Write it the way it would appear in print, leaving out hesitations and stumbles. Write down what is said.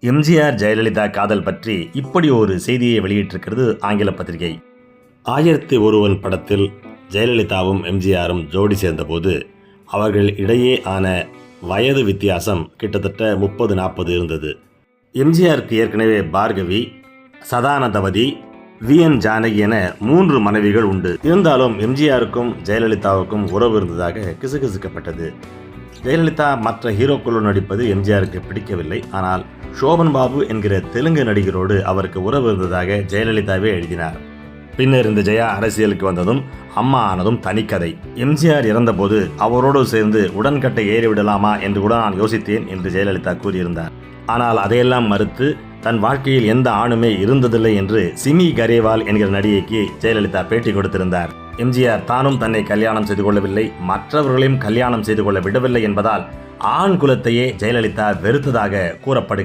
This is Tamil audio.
எம்ஜிஆர் ஜெயலலிதா காதல் பற்றி இப்படி ஒரு செய்தியை வெளியிட்டிருக்கிறது ஆங்கில பத்திரிகை. 1001 படத்தில் ஜெயலலிதாவும் எம்ஜிஆரும் ஜோடி சேர்ந்தபோது அவர்கள் இடையே ஆன வயது வித்தியாசம் கிட்டத்தட்ட 30-40 இருந்தது. எம்ஜிஆருக்கு ஏற்கனவே பார்கவி, சதானந்தவதி, வி.என். ஜானகி என 3 மனைவிகள் உண்டு. இருந்தாலும் எம்ஜிஆருக்கும் ஜெயலலிதாவுக்கும் உறவு இருந்ததாக கிசுகிசுக்கப்பட்டது. ஜெயலலிதா மற்ற ஹீரோக்களுடன் நடிப்பது எம்ஜிஆருக்கு பிடிக்கவில்லை. ஆனால் சோபன் பாபு என்கிற தெலுங்கு நடிகரோடு அவருக்கு உறவு இருந்ததாக ஜெயலலிதாவே எழுதினார். பின்னர் இந்த ஜெயா அரசியலுக்கு வந்ததும் அம்மா ஆனதும் தனிக்கதை. எம்ஜிஆர் இறந்தபோது அவரோடு சேர்ந்து உடன்கட்டை ஏறிவிடலாமா என்று கூட நான் யோசித்தேன் என்று ஜெயலலிதா கூறியிருந்தார். ஆனால் அதையெல்லாம் மறுத்து தன் வாழ்க்கையில் எந்த ஆணுமே இருந்ததில்லை என்று சிமி கரேவால் என்கிற நடிகைக்கு ஜெயலலிதா பேட்டி கொடுத்திருந்தார். எம்ஜிஆர் தானும் தன்னை கல்யாணம் செய்து கொள்ளவில்லை, மற்றவர்களையும் கல்யாணம் செய்து கொள்ள விடவில்லை என்பதால் ஆண் குலத்தையே ஜெயலலிதா வெறுத்ததாக கூறப்படுகிறது.